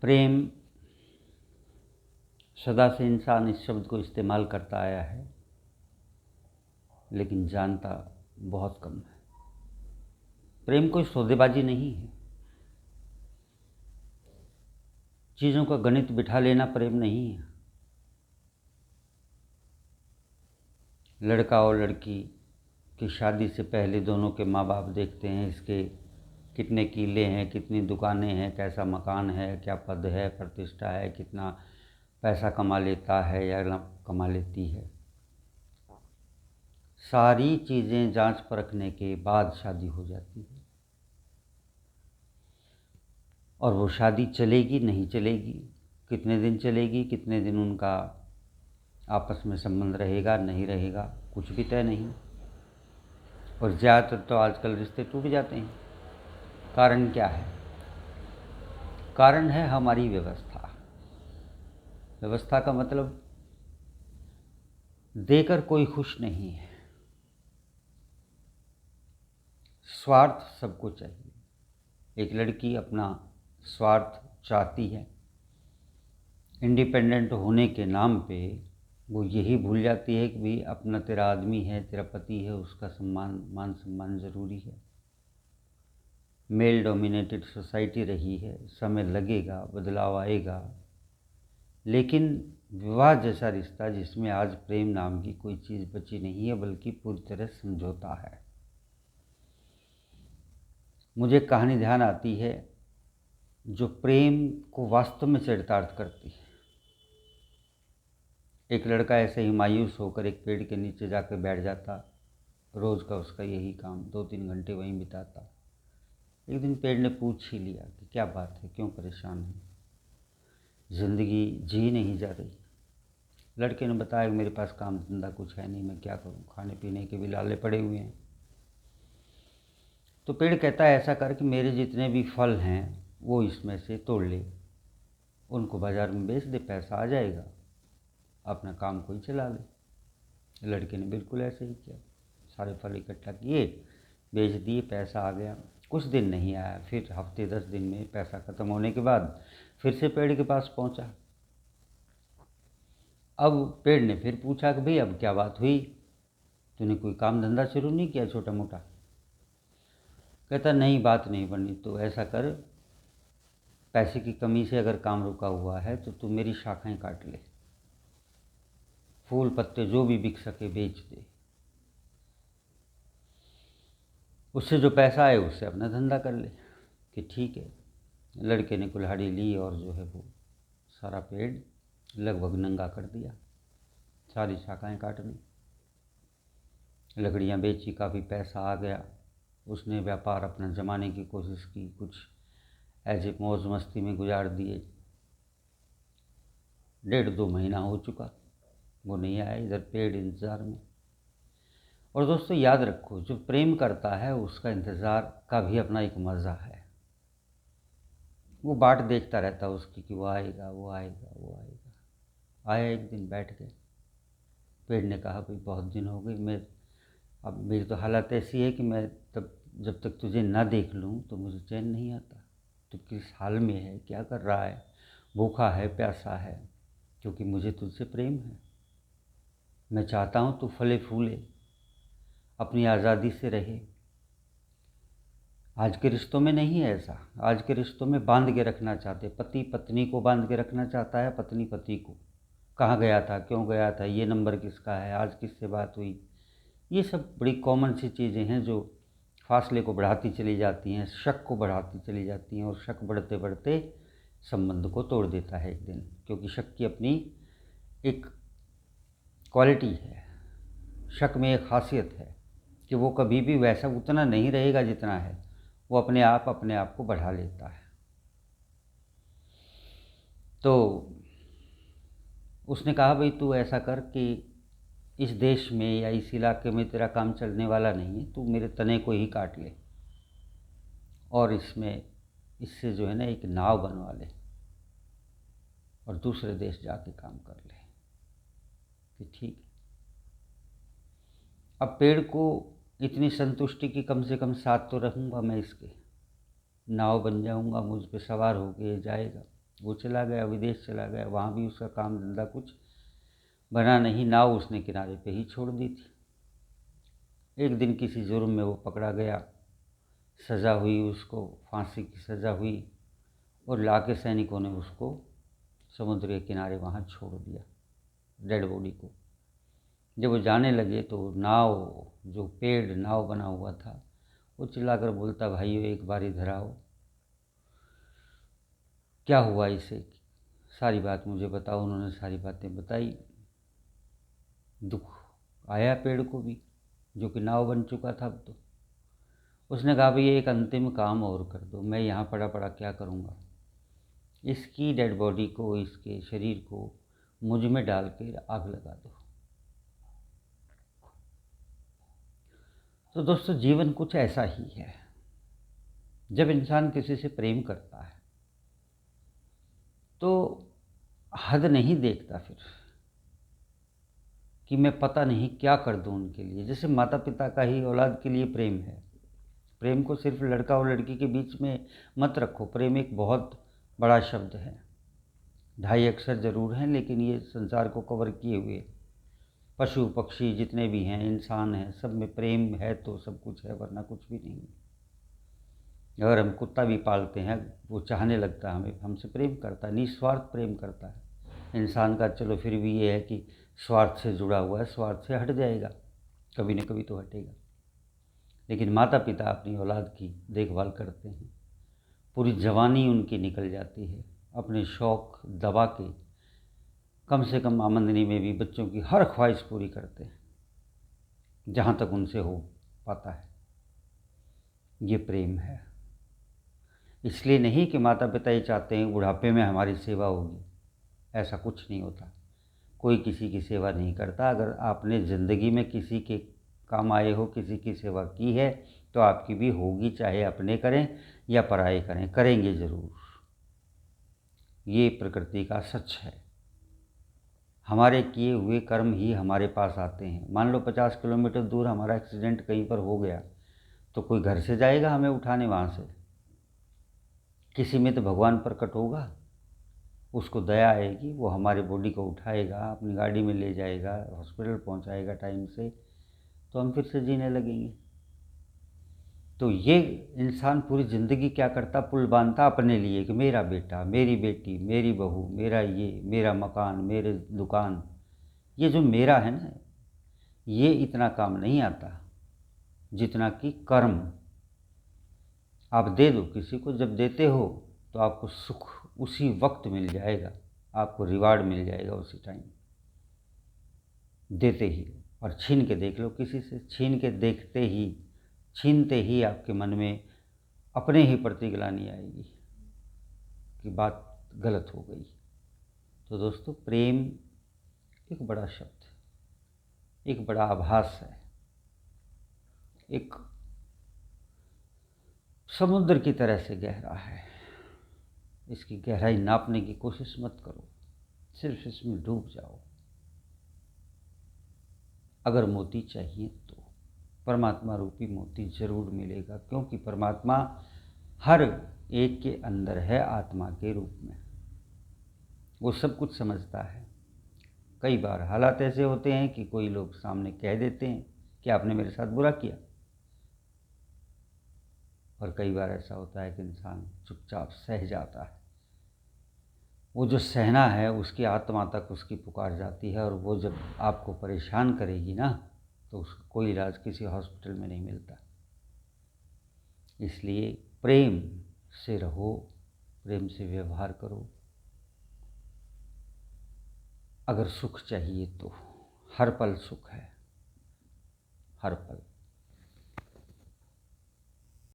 प्रेम सदा से इंसान इस शब्द को इस्तेमाल करता आया है, लेकिन जानता बहुत कम है। प्रेम कोई सौदेबाजी नहीं है। चीज़ों का गणित बिठा लेना प्रेम नहीं है। लड़का और लड़की की शादी से पहले दोनों के माँ बाप देखते हैं इसके कितने किले हैं, कितनी दुकानें हैं, कैसा मकान है, क्या पद है, प्रतिष्ठा है, कितना पैसा कमा लेता है या ना कमा लेती है। सारी चीज़ें जांच परखने के बाद शादी हो जाती है। और वो शादी चलेगी नहीं चलेगी, कितने दिन चलेगी, कितने दिन उनका आपस में संबंध रहेगा नहीं रहेगा, कुछ भी तय नहीं। और ज़्यादातर तो आजकल रिश्ते टूट जाते हैं। कारण क्या है? कारण है हमारी व्यवस्था। व्यवस्था का मतलब देकर कोई खुश नहीं है। स्वार्थ सबको चाहिए। एक लड़की अपना स्वार्थ चाहती है। इंडिपेंडेंट होने के नाम पे वो यही भूल जाती है कि भाई अपना तेरा आदमी है, तेरा पति है, उसका मान सम्मान ज़रूरी है। मेल डोमिनेटेड सोसाइटी रही है, समय लगेगा, बदलाव आएगा। लेकिन विवाह जैसा रिश्ता जिसमें आज प्रेम नाम की कोई चीज़ बची नहीं है, बल्कि पूरी तरह समझौता है। मुझे कहानी ध्यान आती है जो प्रेम को वास्तव में चरितार्थ करती है। एक लड़का ऐसे ही मायूस होकर एक पेड़ के नीचे जाकर बैठ जाता। रोज़ का उसका यही काम, 2-3 घंटे वहीं बिताता। एक दिन पेड़ ने पूछ ही लिया कि क्या बात है, क्यों परेशान है, ज़िंदगी जी नहीं जा रही। लड़के ने बताया कि मेरे पास काम धंधा कुछ है नहीं, मैं क्या करूं, खाने पीने के भी लाले पड़े हुए हैं। तो पेड़ कहता है ऐसा कर कि मेरे जितने भी फल हैं वो इसमें से तोड़ ले, उनको बाज़ार में बेच दे, पैसा आ जाएगा, अपना काम कोई चला ले। लड़के ने बिल्कुल ऐसे ही किया। सारे फल इकट्ठा किए, बेच दिए, पैसा आ गया। कुछ दिन नहीं आया, फिर हफ्ते 10 दिन में पैसा ख़त्म होने के बाद फिर से पेड़ के पास पहुंचा। अब पेड़ ने फिर पूछा कि भाई अब क्या बात हुई, तूने कोई काम धंधा शुरू नहीं किया छोटा मोटा? कहता नहीं, बात नहीं बनी। तो ऐसा कर, पैसे की कमी से अगर काम रुका हुआ है तो तू मेरी शाखाएं काट ले, फूल पत्ते जो भी बिक सके बेच दे, उससे जो पैसा आए उससे अपना धंधा कर ले। कि ठीक है। लड़के ने कुल्हाड़ी ली और जो है वो सारा पेड़ लगभग नंगा कर दिया, सारी शाखाएं काट दी, लकड़ियाँ बेची, काफ़ी पैसा आ गया। उसने व्यापार अपना जमाने की कोशिश की, कुछ ऐसे मौज मस्ती में गुजार दिए। 1.5-2 महीना हो चुका, वो नहीं आया, इधर पेड़ इंतज़ार में। और दोस्तों याद रखो, जो प्रेम करता है उसका इंतज़ार का भी अपना एक मज़ा है। वो बाट देखता रहता उसकी कि वो आएगा, वो आएगा, वो आएगा। आया एक दिन, बैठ गए। पेड़ ने कहा भाई बहुत दिन हो गए, अब मेरी तो हालत ऐसी है कि मैं तब जब तक तुझे ना देख लूँ तो मुझे चैन नहीं आता। तू किस हाल में है, क्या कर रहा है, भूखा है, प्यासा है? क्योंकि मुझे तुझसे प्रेम है। मैं चाहता हूँ तू फले फूले, अपनी आज़ादी से रहे। आज के रिश्तों में नहीं है ऐसा। आज के रिश्तों में बांध के रखना चाहते, पति पत्नी को बांध के रखना चाहता है, पत्नी पति को। कहाँ गया था, क्यों गया था, ये नंबर किसका है, आज किससे बात हुई। ये सब बड़ी कॉमन सी चीज़ें हैं जो फासले को बढ़ाती चली जाती हैं, शक को बढ़ाती चली जाती हैं, और शक बढ़ते बढ़ते संबंध को तोड़ देता है एक दिन। क्योंकि शक की अपनी एक क्वालिटी है, शक में एक खासियत है कि वो कभी भी वैसा उतना नहीं रहेगा जितना है, वो अपने आप को बढ़ा लेता है। तो उसने कहा भाई तू ऐसा कर कि इस देश में या इस इलाके में तेरा काम चलने वाला नहीं है, तू मेरे तने को ही काट ले और इससे जो है ना एक नाव बनवा ले और दूसरे देश जाके काम कर ले। कि ठीक है। अब पेड़ को इतनी संतुष्टि की कम से कम साथ तो रहूँगा मैं, इसके नाव बन जाऊँगा, मुझ पे सवार होके जाएगा। वो चला गया, विदेश चला गया, वहाँ भी उसका काम धंधा कुछ बना नहीं, नाव उसने किनारे पे ही छोड़ दी थी। एक दिन किसी जुर्म में वो पकड़ा गया, सज़ा हुई उसको, फांसी की सज़ा हुई, और लाके सैनिकों ने उसको समुद्र के किनारे वहाँ छोड़ दिया, डेड बॉडी को। जब वो जाने लगे तो नाव, जो पेड़ नाव बना हुआ था, वो चिल्लाकर बोलता, भाइयों एक बार इधर आओ, क्या हुआ इसे, सारी बात मुझे बताओ। उन्होंने सारी बातें बताई। दुख आया पेड़ को भी, जो कि नाव बन चुका था अब तो। उसने कहा, भाई एक अंतिम काम और कर दो, मैं यहाँ पड़ा पड़ा क्या करूँगा, इसकी डेड बॉडी को, इसके शरीर को मुझ में डाल के आग लगा दो। तो दोस्तों, जीवन कुछ ऐसा ही है। जब इंसान किसी से प्रेम करता है तो हद नहीं देखता फिर कि मैं पता नहीं क्या कर दूं उनके लिए। जैसे माता पिता का ही औलाद के लिए प्रेम है। प्रेम को सिर्फ लड़का और लड़की के बीच में मत रखो। प्रेम एक बहुत बड़ा शब्द है, 2.5 अक्षर ज़रूर हैं, लेकिन ये संसार को कवर किए हुए पशु पक्षी जितने भी हैं, इंसान हैं, सब में प्रेम है तो सब कुछ है, वरना कुछ भी नहीं। अगर हम कुत्ता भी पालते हैं, वो चाहने लगता है हमें, हमसे प्रेम करता है, निस्वार्थ प्रेम करता है। इंसान का चलो फिर भी ये है कि स्वार्थ से जुड़ा हुआ है, स्वार्थ से हट जाएगा, कभी न कभी तो हटेगा। लेकिन माता पिता अपनी औलाद की देखभाल करते हैं, पूरी जवानी उनकी निकल जाती है, अपने शौक़ दबा के कम से कम आमदनी में भी बच्चों की हर ख्वाहिश पूरी करते हैं, जहाँ तक उनसे हो पाता है। ये प्रेम है। इसलिए नहीं कि माता पिता ये चाहते हैं बुढ़ापे में हमारी सेवा होगी, ऐसा कुछ नहीं होता। कोई किसी की सेवा नहीं करता। अगर आपने ज़िंदगी में किसी के काम आए हो, किसी की सेवा की है, तो आपकी भी होगी, चाहे अपने करें या पराए करें, करेंगे ज़रूर। ये प्रकृति का सच है। हमारे किए हुए कर्म ही हमारे पास आते हैं। मान लो 50 किलोमीटर दूर हमारा एक्सीडेंट कहीं पर हो गया, तो कोई घर से जाएगा हमें उठाने वहाँ से? किसी में तो भगवान प्रकट होगा, उसको दया आएगी, वो हमारे बॉडी को उठाएगा, अपनी गाड़ी में ले जाएगा, हॉस्पिटल पहुँचाएगा टाइम से, तो हम फिर से जीने लगेंगे। तो ये इंसान पूरी ज़िंदगी क्या करता, पुल बांधता अपने लिए कि मेरा बेटा, मेरी बेटी, मेरी बहू, मेरा ये, मेरा मकान, मेरे दुकान। ये जो मेरा है ना, ये इतना काम नहीं आता जितना कि कर्म। आप दे दो किसी को, जब देते हो तो आपको सुख उसी वक्त मिल जाएगा, आपको रिवार्ड मिल जाएगा उसी टाइम, देते ही। और छीन के देख लो किसी से, छीन के देखते ही, छीनते ही आपके मन में अपने ही प्रति ग्लानि आएगी कि बात गलत हो गई। तो दोस्तों, प्रेम एक बड़ा शब्द है, एक बड़ा आभास है, एक समुद्र की तरह से गहरा है। इसकी गहराई नापने की कोशिश मत करो, सिर्फ इसमें डूब जाओ। अगर मोती चाहिए तो परमात्मा रूपी मोती ज़रूर मिलेगा, क्योंकि परमात्मा हर एक के अंदर है आत्मा के रूप में। वो सब कुछ समझता है। कई बार हालात ऐसे होते हैं कि कोई लोग सामने कह देते हैं कि आपने मेरे साथ बुरा किया, और कई बार ऐसा होता है कि इंसान चुपचाप सह जाता है। वो जो सहना है, उसकी आत्मा तक उसकी पुकार जाती है, और वो जब आपको परेशान करेगी ना, तो उसका कोई इलाज किसी हॉस्पिटल में नहीं मिलता। इसलिए प्रेम से रहो, प्रेम से व्यवहार करो। अगर सुख चाहिए तो हर पल सुख है, हर पल।